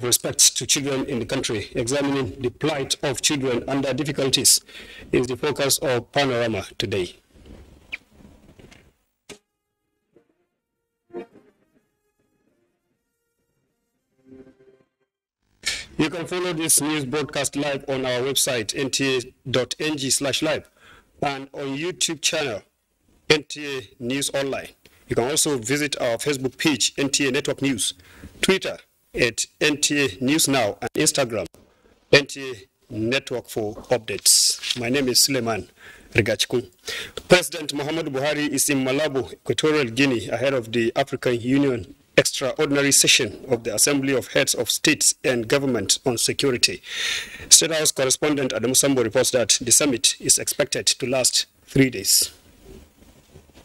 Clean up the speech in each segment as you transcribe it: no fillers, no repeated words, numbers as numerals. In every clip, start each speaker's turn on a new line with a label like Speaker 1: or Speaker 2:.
Speaker 1: respect to children in the country, examining the plight of children under difficulties, is the focus of Panorama today. You can follow this news broadcast live on our website, nta.ng/live, and on YouTube channel, NTA News Online. You can also visit our Facebook page, NTA Network News, Twitter at NTA News Now, and Instagram, NTA Network for updates. My name is Suleiman Rigachkun. President Muhammadu Buhari is in Malabo, Equatorial Guinea, ahead of the African Union extraordinary session of the Assembly of Heads of States and Government on Security. State House correspondent Adamu Sambo reports that the summit is expected to last 3 days.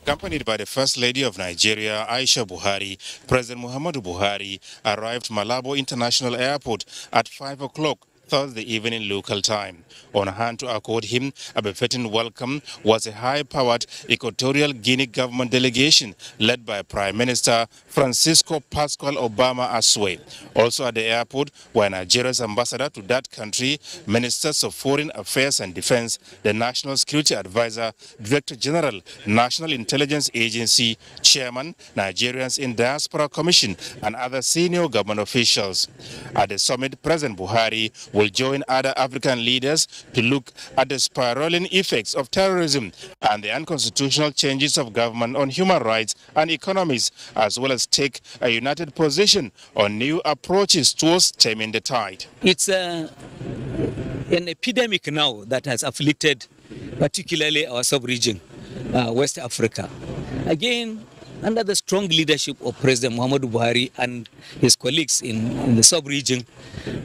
Speaker 2: Accompanied by the First Lady of Nigeria, Aisha Buhari, President Muhammadu Buhari arrived Malabo International Airport at 5 o'clock Thursday evening local time. On hand to accord him a befitting welcome was a high-powered Equatorial Guinea government delegation led by Prime Minister Francisco Pascual Obama Asue. Also at the airport were Nigeria's ambassador to that country, Ministers of Foreign Affairs and Defense, the National Security Advisor, Director General, National Intelligence Agency, Chairman, Nigerians in Diaspora Commission, and other senior government officials. At the summit, President Buhari will join other African leaders to look at the spiraling effects of terrorism and the unconstitutional changes of government on human rights and economies, as well as take a united position on new approaches towards stemming the tide.
Speaker 3: It's an epidemic now that has afflicted particularly our sub-region, West Africa. Again, under the strong leadership of President Muhammadu Buhari and his colleagues in the sub-region,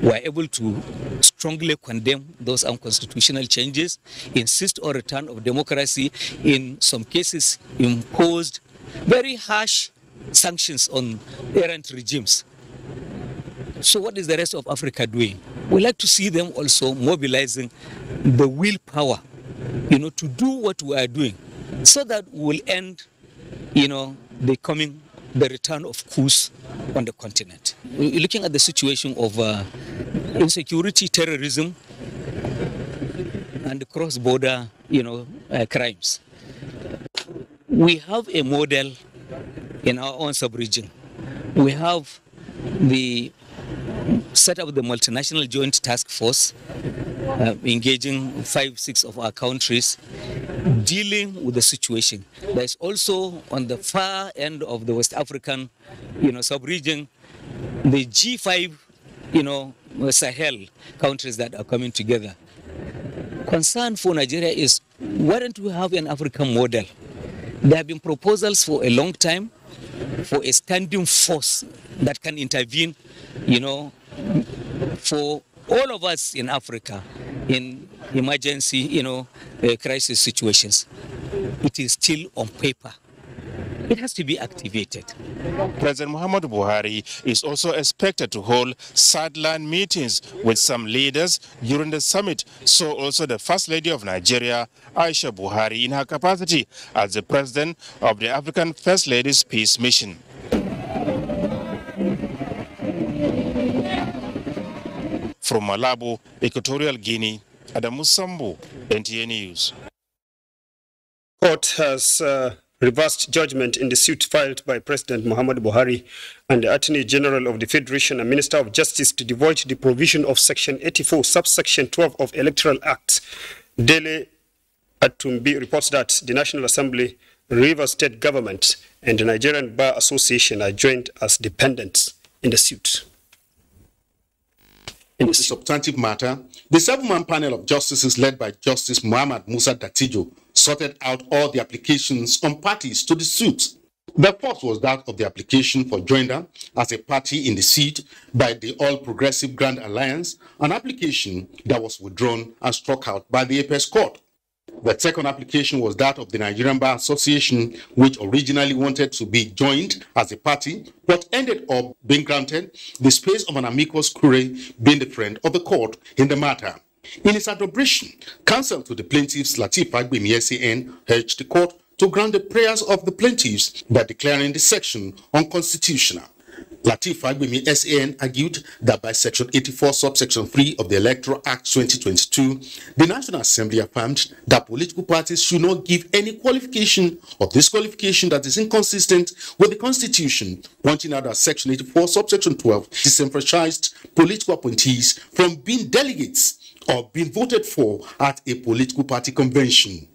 Speaker 3: were able to strongly condemn those unconstitutional changes, insist on return of democracy, in some cases imposed very harsh sanctions on errant regimes. So what is the rest of Africa doing? We like to see them also mobilizing the willpower, to do what we are doing, so that we'll end, the return of coups on the continent. We're looking at the situation of insecurity, terrorism, and cross-border, crimes. We have a model in our own sub-region. We have set up the multinational joint task force, engaging 5-6 of our countries, dealing with the situation. There's also on the far end of the West African, sub-region, the G5, Sahel countries that are coming together. Concern for Nigeria is, why don't we have an African model? There have been proposals for a long time for a standing force that can intervene, for all of us in Africa in emergency, crisis situations. It is still on paper. It has to be activated.
Speaker 2: President Muhammadu Buhari is also expected to hold sideline meetings with some leaders during the summit. So also the First Lady of Nigeria, Aisha Buhari, in her capacity as the President of the African First Ladies Peace Mission. From Malabo, Equatorial Guinea, Adamu Sambo, NTA News.
Speaker 1: Court has reversed judgment in the suit filed by President Muhammadu Buhari and the Attorney General of the Federation and Minister of Justice to devoid the provision of Section 84, subsection 12 of Electoral Act. Dele Atumbi reports that the National Assembly, Rivers State Government, and the Nigerian Bar Association are joined as defendants in the suit.
Speaker 4: In this substantive matter, the 7-man panel of justices led by Justice Muhammad Musa Datijo sorted out all the applications on parties to the suit. The first was that of the application for joinder as a party in the suit by the All Progressive Grand Alliance, an application that was withdrawn and struck out by the Apex Court. The second application was that of the Nigerian Bar Association, which originally wanted to be joined as a party, but ended up being granted the space of an amicus curiae, being the friend of the court in the matter. In its adumbration, counsel to the plaintiffs Lateef Fagbemi SAN urged the court to grant the prayers of the plaintiffs by declaring the section unconstitutional. Lateef Fagbemi SAN argued that by Section 84, subsection 3 of the Electoral Act 2022, the National Assembly affirmed that political parties should not give any qualification or disqualification that is inconsistent with the Constitution, pointing out that Section 84, subsection 12 disenfranchised political appointees from being delegates or being voted for at a political party convention.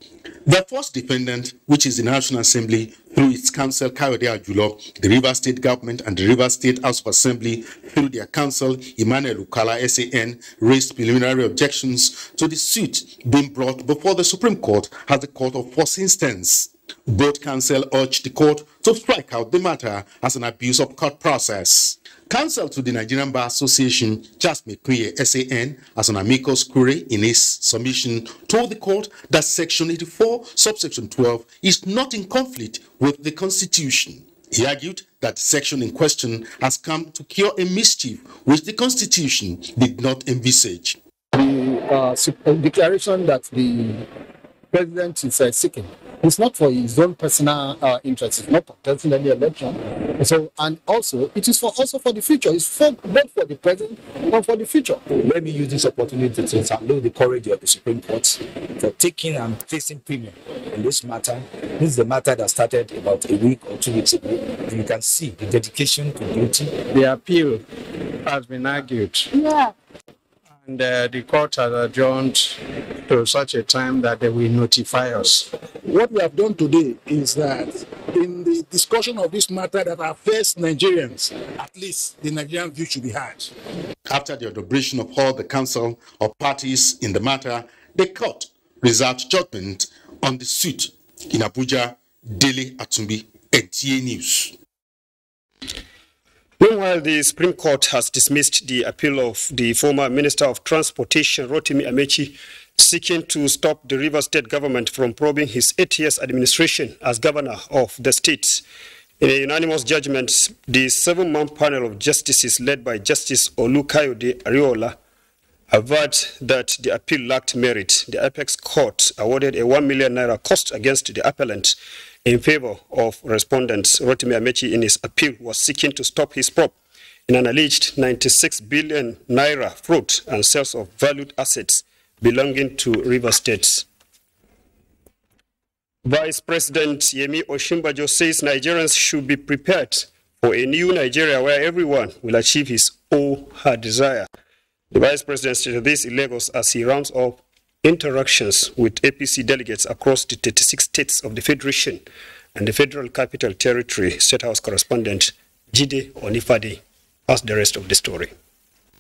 Speaker 4: The first defendant, which is the National Assembly, through its counsel Kayode Ajulo, the Rivers State Government and the Rivers State House of Assembly, through their counsel Emmanuel Ukala SAN, raised preliminary objections to the suit being brought before the Supreme Court as the court of first instance. Both counsel urged the court to strike out the matter as an abuse of court process. Counsel to the Nigerian Bar Association, Jasmine Kuye SAN, as an amicus curiae in his submission, told the court that Section 84, subsection 12 is not in conflict with the Constitution. He argued that the section in question has come to cure a mischief which the Constitution did not envisage.
Speaker 5: The declaration that the president is seeking, it's not for his own personal interest. It's not contesting any election. So, and also, it is also for the future. It's for both for the present and for the future.
Speaker 6: Let me use this opportunity to salute the courage of the Supreme Court for taking and facing premium in this matter. This is the matter that started about a week or 2 weeks ago. And you can see the dedication to duty.
Speaker 7: The appeal has been argued.
Speaker 5: Yeah.
Speaker 7: And the court has adjourned to such a time that they will notify us.
Speaker 5: What we have done today is that in the discussion of this matter that affects Nigerians, at least the Nigerian view should be heard.
Speaker 4: After the deliberation of all the counsel or parties in the matter, the court reserved judgment on the suit in Abuja. Dele Atumbi, NTA News.
Speaker 1: Meanwhile, the Supreme Court has dismissed the appeal of the former Minister of Transportation, Rotimi Amechi, seeking to stop the Rivers State government from probing his 8 years administration as governor of the state. In a unanimous judgment, the 7-man panel of justices led by Justice Olukayode Ariola averred that the appeal lacked merit. The Apex Court awarded a 1 million naira cost against the appellant in favor of respondents. Rotimi Amechi, in his appeal, was seeking to stop his probe in an alleged 96 billion naira fraud and sales of valued assets belonging to Rivers State. Vice President Yemi Osinbajo says Nigerians should be prepared for a new Nigeria where everyone will achieve his or her desire. The Vice President stated this in Lagos as he rounds up interactions with APC delegates across the 36 states of the Federation and the Federal Capital Territory. State House correspondent Jide Onifade has the rest of the story.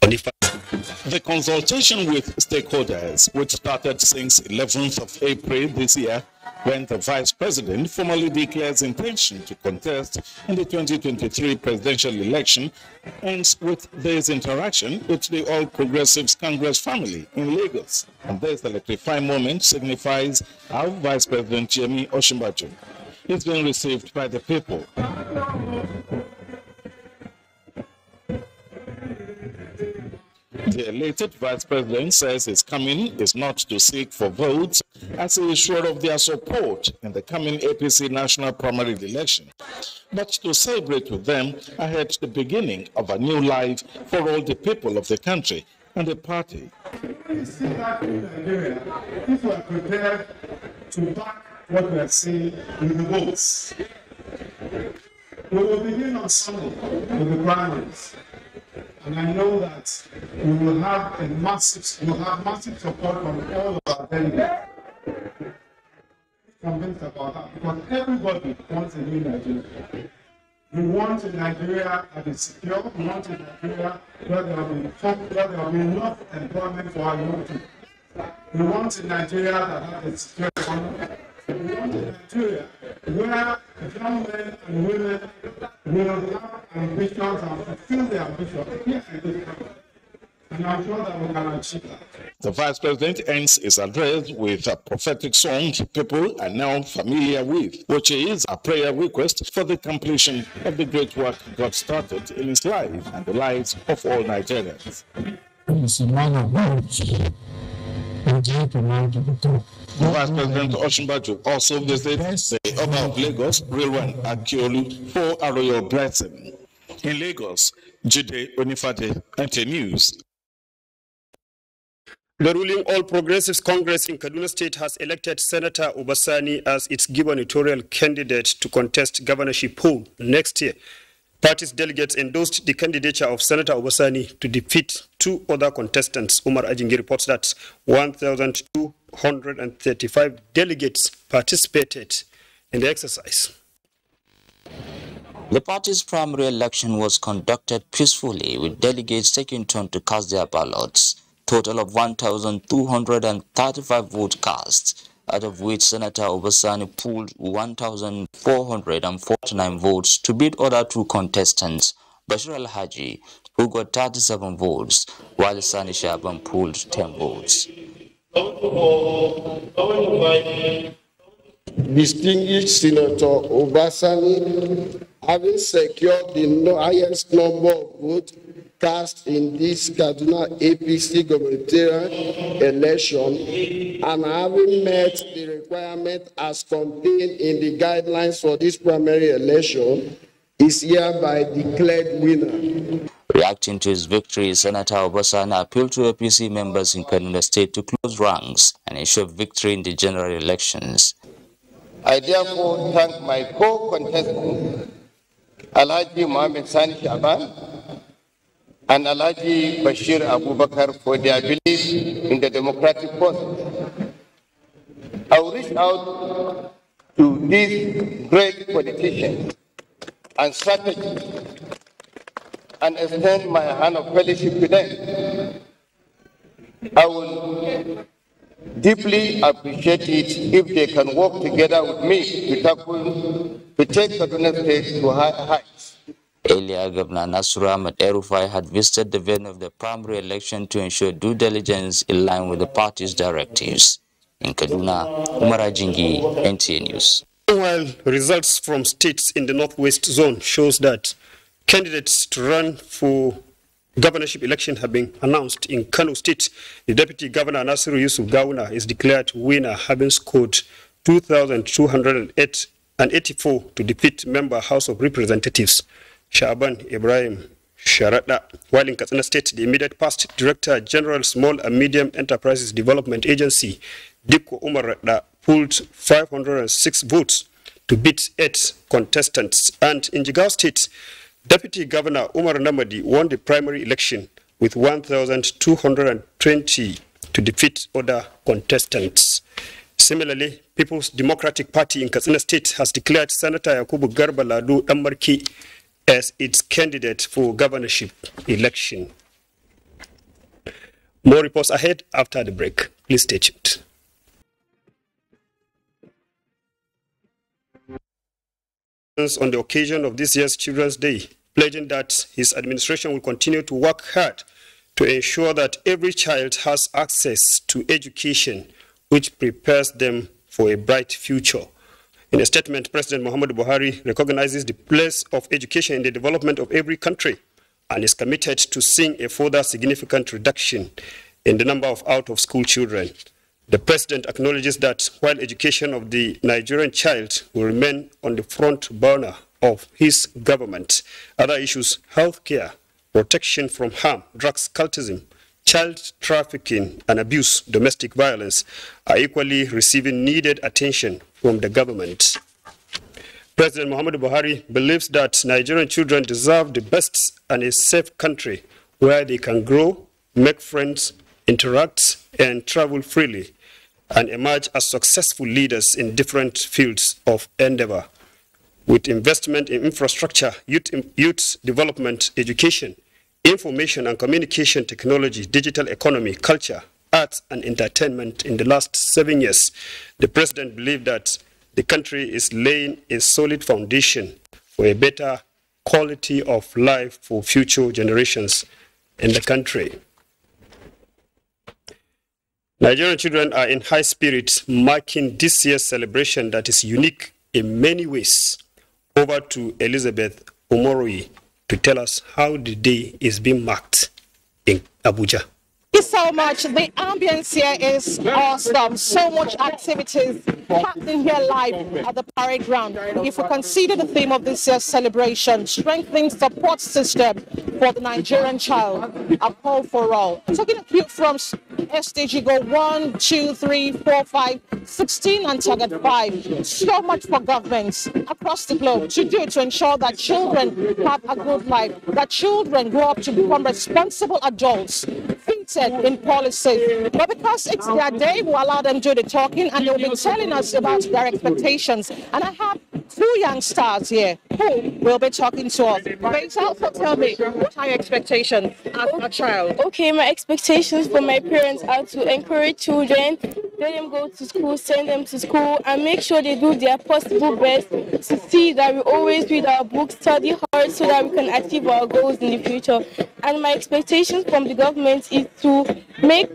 Speaker 8: The consultation with stakeholders, which started since 11th of April this year, when the Vice President formally declares intention to contest in the 2023 presidential election, ends with this interaction with the All Progressives Congress family in Lagos. And this electrifying moment signifies how Vice President Yemi Osinbajo is being received by the people. The elated Vice President says his coming is not to seek for votes, as he is sure of their support in the coming APC national primary election, but to celebrate with them ahead the beginning of a new life for all the people of the country and the party.
Speaker 9: If we are prepared to back what we are saying with the votes, we will begin on Sunday with the primaries. And I know that we will have massive support from all of our delegates. I'm convinced about that because everybody wants a new Nigeria. We want a Nigeria that is secure. We want a Nigeria where there will be enough employment for our young people. We want a Nigeria that has a secure economy. We want a Nigeria where young men and women will have ambitions and fulfill their ambitions here in this country. And I'm sure that we can achieve that.
Speaker 8: The Vice President ends his address with a prophetic song people are now familiar with, which is a prayer request for the completion of the great work God started in his life and the lives of all Nigerians. The Vice President Osinbajo also visits the Oba of Lagos, Rilwan Akiolu, for a royal blessing. In Lagos, Jide Onifade, NTA News.
Speaker 1: The ruling All Progressives Congress in Kaduna State has elected Senator Obasani as its gubernatorial candidate to contest governorship poll next year. Party's delegates endorsed the candidature of Senator Obasani to defeat two other contestants. Umar Ajingi reports that 1,235 delegates participated in the exercise.
Speaker 10: The party's primary election was conducted peacefully, with delegates taking turn to cast their ballots. Total of 1,235 votes cast, out of which Senator Obasani pooled 1,449 votes to beat other two contestants, Bashir Al-Haji, who got 37 votes, while Sani Shaban pooled 10 votes.
Speaker 11: Distinguished Senator Obasani, having secured the highest number of votes cast in this Kaduna APC gubernatorial election and having met the requirement as contained in the guidelines for this primary election, is hereby declared winner.
Speaker 10: Reacting to his victory, Senator Obasani appealed to APC members in Kaduna State to close ranks and ensure victory in the general elections.
Speaker 11: I therefore thank my co-contestants, Alhaji Mohammed Sani Shaban and Alhaji Bashir Abubakar, for their belief in the democratic process. I will reach out to these great politicians and strategists and extend my hand of fellowship to them. I will deeply appreciate it if they can work together with me to take Kaduna State to high heights.
Speaker 10: Earlier, Governor Nasir Ahmed El-Rufai had visited the venue of the primary election to ensure due diligence in line with the party's directives. In Kaduna, Umar Ajingi, NTA News.
Speaker 1: Meanwhile, results from states in the Northwest Zone shows that candidates to run for governorship election have been announced. In Kano State, the Deputy Governor Nasiru Yusuf Gawuna is declared winner, having scored 2,284 to defeat member House of Representatives Shaban Ibrahim Sharada. While in Katsina State, the immediate past Director General Small and Medium Enterprises Development Agency, Dikko Umar Radda, pulled 506 votes to beat 8 contestants. And in Jigawa State, Deputy Governor Umar Namadi won the primary election with 1,220 to defeat other contestants. Similarly, People's Democratic Party in Katsina State has declared Senator Yakubu Garba Lado Damarki as its candidate for governorship election. More reports ahead after the break. Please stay tuned. On the occasion of this year's Children's Day, pledging that his administration will continue to work hard to ensure that every child has access to education which prepares them for a bright future. In a statement, President Muhammadu Buhari recognizes the place of education in the development of every country and is committed to seeing a further significant reduction in the number of out-of-school children. The President acknowledges that while education of the Nigerian child will remain on the front burner of his government, other issues, healthcare, protection from harm, drugs, cultism, child trafficking and abuse, domestic violence, are equally receiving needed attention from the government. President Muhammadu Buhari believes that Nigerian children deserve the best and a safe country where they can grow, make friends, interact, and travel freely, and emerge as successful leaders in different fields of endeavor. With investment in infrastructure, youth development, education, information and communication technology, digital economy, culture, arts, and entertainment in the last 7 years, the President believed that the country is laying a solid foundation for a better quality of life for future generations in the country. Nigerian children are in high spirits, marking this year's celebration that is unique in many ways. Over to Elizabeth Omoroi to tell us how the day is being marked in Abuja.
Speaker 12: This so much. The ambience here is awesome. So much activities happening here live at the parade ground. If we consider the theme of this year's celebration, strengthening support system for the Nigerian child, a call for all. Taking a cue from SDG Go 1, 2, 3, 4, 5, 16 and target 5. So much for governments across the globe to do to ensure that children have a good life, that children grow up to become responsible adults, fitted in policies. But because it's their day, we allow them to do the talking and they'll be telling us about their expectations. And I have 2 young stars here who will be talking to us. Faisal, so tell me, what are your expectations as a child?
Speaker 13: Okay, my expectations for my parents are to encourage children, let them go to school, send them to school, and make sure they do their possible best to see that we always read our books, study hard, so that we can achieve our goals in the future. And my expectations from the government is to make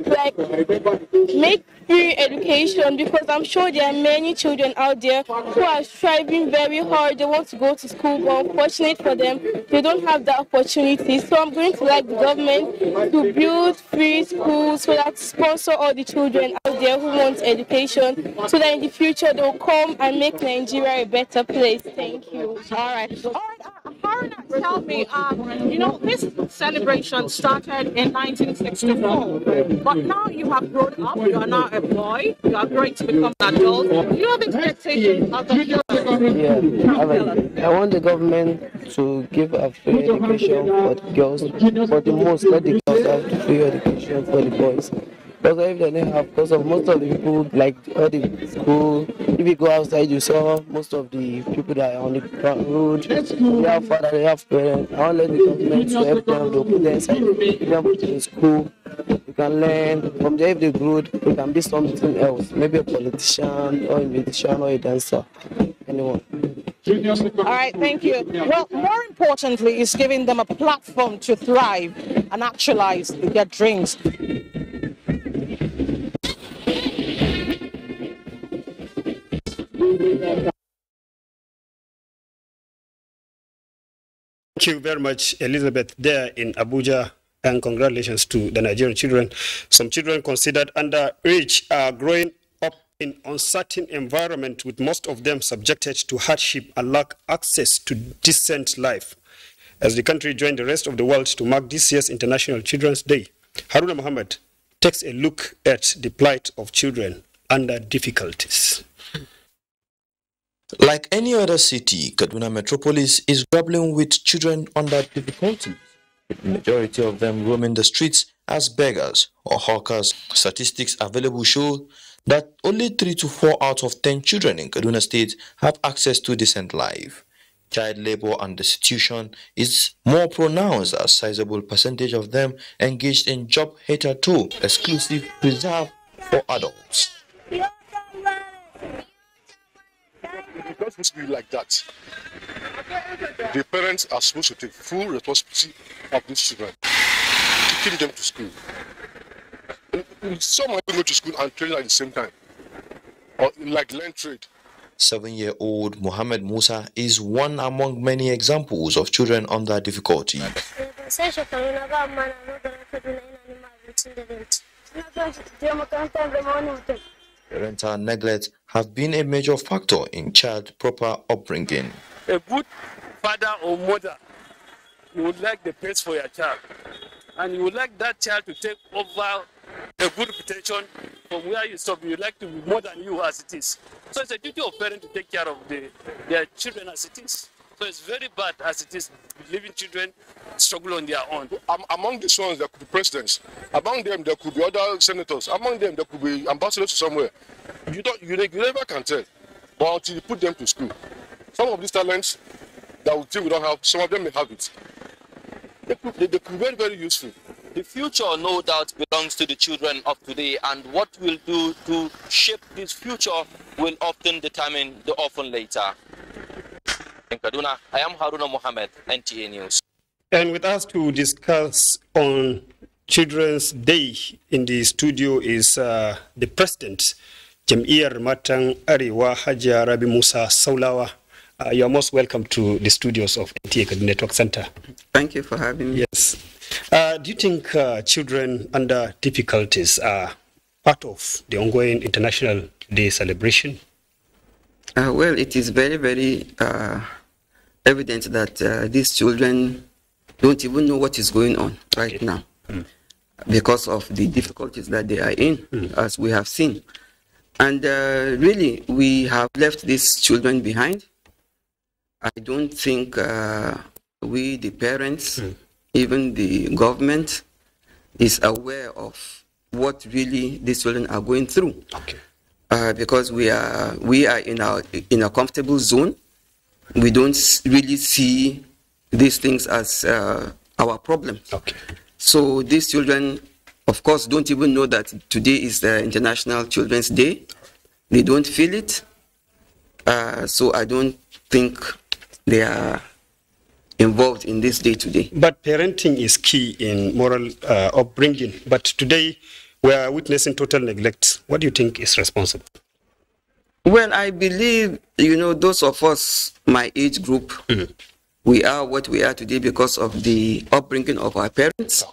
Speaker 13: free education, because I'm sure there are many children out there who are striving very hard. They want to go to school, but unfortunate for them, they don't have that opportunity. So I'm going to like the government to build free schools so that sponsor all the children out there who want education, so that in the future they'll come and make Nigeria a better place. Thank you.
Speaker 12: All right. Haruna, tell me, you know, this celebration started in 1964, but now you have grown up, you are now a boy, you are growing to become an adult. Do you have expectations of the children?
Speaker 14: Yeah, I want the government to give a free education for the girls, but the most, let the girls have free education for the boys. Because if they don't have, because of most of the people, like all the school, if you go outside, you saw most of the people that are on the road, they have father, they have parents. I want to let the government to help them, to put them inside, give them in school, you can learn, from there if they grow, they can be something else, maybe a politician, or a musician, or a dancer, anyone.
Speaker 12: All right, thank you. Well, more importantly, is giving them a platform to thrive and actualize their dreams.
Speaker 1: Thank you very much, Elizabeth, there in Abuja, and congratulations to the Nigerian children. Some children considered underage are growing up in uncertain environment, with most of them subjected to hardship and lack access to decent life. As the country joined the rest of the world to mark this year's International Children's Day, Haruna Muhammad takes a look at the plight of children under difficulties.
Speaker 15: Like any other city, Kaduna Metropolis is grappling with children under difficulties, with the majority of them roaming the streets as beggars or hawkers. Statistics available show that only 3 to 4 out of 10 children in Kaduna State have access to decent life. Child labor and destitution is more pronounced, as a sizable percentage of them engaged in job hitherto exclusive reserved for adults.
Speaker 16: Because it's be like that. The parents are supposed to take full responsibility of these children, taking them to school. Some are going to school and training at the same time, or like learn trade.
Speaker 15: 7-year-old Mohammed Musa is one among many examples of children under difficulty. Parental neglect have been a major factor in child proper upbringing.
Speaker 17: A good father or mother, you would like the best for your child, and you would like that child to take over a good reputation from where you stop. You would like to be more than you as it is. So it's a duty of parents to take care of their children as it is. So it's very bad as it is, leaving children struggle on their own.
Speaker 16: Among these ones, there could be presidents. Among them, there could be other senators. Among them, there could be ambassadors to somewhere. You never can tell. But until you put them to school, some of these talents that we think we don't have, some of them may have it. They could be very, very useful.
Speaker 18: The future, no doubt, belongs to the children of today, and what we'll do to shape this future will often determine the often later. In Kaduna, I am Haruna Mohammed, NTA News.
Speaker 1: And with us to discuss on Children's Day in the studio is the President, Jam'iyyar Matan Arewa, Hajiya Rabi Musa Saulawa. You are most welcome to the studios of NTA Network Center.
Speaker 19: Thank you for having me.
Speaker 1: Yes. Do you think children under difficulties are part of the ongoing International Day celebration?
Speaker 19: Well, it is very, very evident that these children don't even know what is going on right now because of the difficulties that they are in, as we have seen. And really, we have left these children behind. I don't think we, the parents, even the government, is aware of what really these children are going through. Because we are in a comfortable zone. We don't really see these things as our problem. So these children, of course, don't even know that today is the International Children's Day. They don't feel it. So I don't think they are involved in this day today.
Speaker 1: But parenting is key in moral upbringing. But today we are witnessing total neglect. What do you think is responsible?
Speaker 19: Well, I believe, those of us, my age group, we are what we are today because of the upbringing of our parents.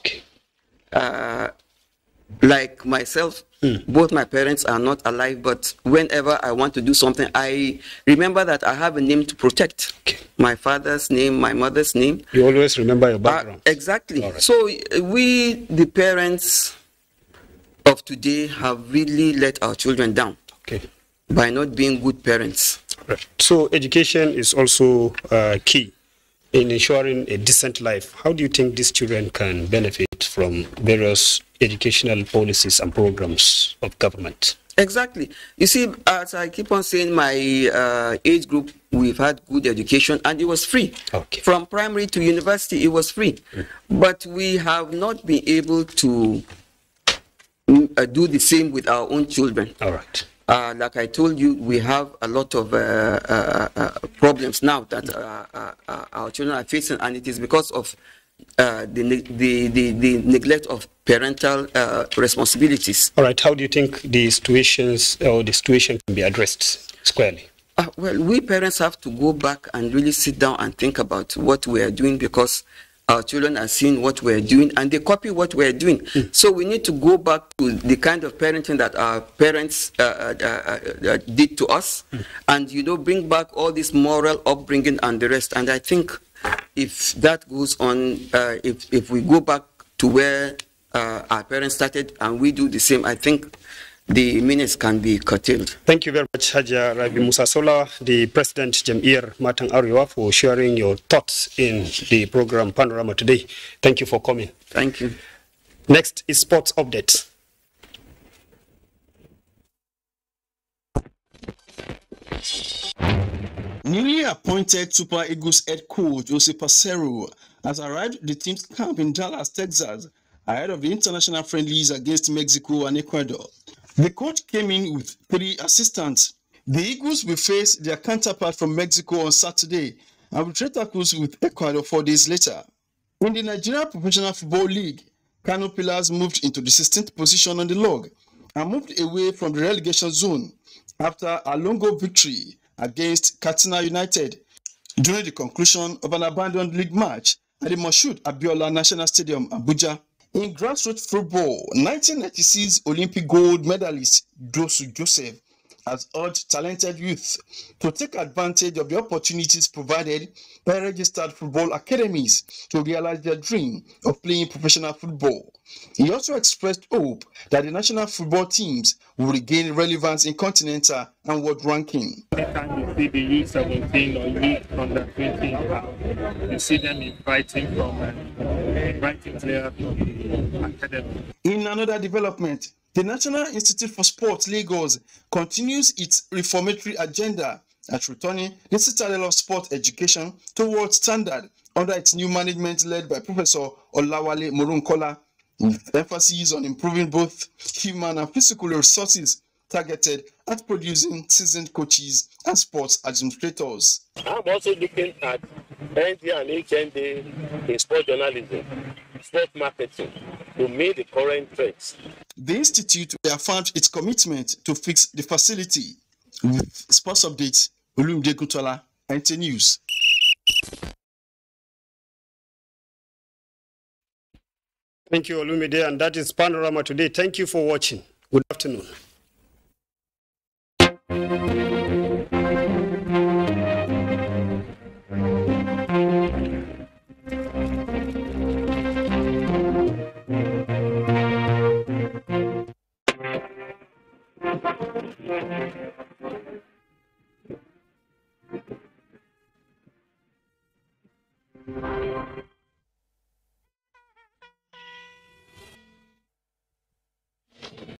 Speaker 19: Like myself, both my parents are not alive, but whenever I want to do something, I remember that I have a name to protect. My father's name, my mother's name.
Speaker 1: You always remember your background.
Speaker 19: Exactly. Right. So we, the parents of today, have really let our children down by not being good parents.
Speaker 1: Right. So education is also key in ensuring a decent life. How do you think these children can benefit from various educational policies and programs of government?
Speaker 19: Exactly. You see, as I keep on saying, my age group, we've had good education and it was free. From primary to university, it was free. But we have not been able to do the same with our own children.
Speaker 1: All right.
Speaker 19: Like I told you, we have a lot of problems now that our children are facing, and it is because of the neglect of parental responsibilities.
Speaker 1: All right. How do you think the situations or the situation can be addressed squarely?
Speaker 19: Well, we parents have to go back and really sit down and think about what we are doing, because our children are seeing what we're doing and they copy what we're doing. So we need to go back to the kind of parenting that our parents did to us, and bring back all this moral upbringing and the rest. And I think if that goes on, if we go back to where our parents started and we do the same, I think the minutes can be curtailed.
Speaker 1: Thank you very much, Haja Rabi Musa Sola, the President Jamir Matang Ariwa, for sharing your thoughts in the program Panorama today. Thank you for coming.
Speaker 19: Thank you.
Speaker 1: Next is sports updates.
Speaker 20: Newly appointed Super Eagles head coach Jose Pacero has arrived at the team's camp in Dallas, Texas, ahead of the international friendlies against Mexico and Ecuador. The coach came in with 3 assistants. The Eagles will face their counterpart from Mexico on Saturday and will trade tackles with Ecuador 4 days later. In the Nigerian Professional Football League, Kano Pillars moved into the 16th position on the log and moved away from the relegation zone after a long victory against Katsina United during the conclusion of an abandoned league match at the Moshood Abiola National Stadium, Abuja. In grassroots football, 1996 Olympic gold medalist Dosu Joseph has urged talented youth to take advantage of the opportunities provided by registered football academies to realize their dream of playing professional football. He also expressed hope that the national football teams will regain relevance in continental and world ranking.
Speaker 21: Anytime you see the U17 or youth under 20, you see them inviting players from academy.
Speaker 20: In another development, the National Institute for Sport Lagos continues its reformatory agenda at returning the citadel of sport education towards standard under its new management led by Professor Olawale Morunkola, with emphasis on improving both human and physical resources targeted at producing seasoned coaches and sports administrators.
Speaker 22: I'm also looking at ND and HND in sport journalism, sport marketing, to meet the current trends.
Speaker 20: The Institute reaffirmed its commitment to fix the facility. With sports updates, Olumide Gutola, NT News.
Speaker 1: Thank you, Olumide, and that is Panorama today. Thank you for watching. Good afternoon.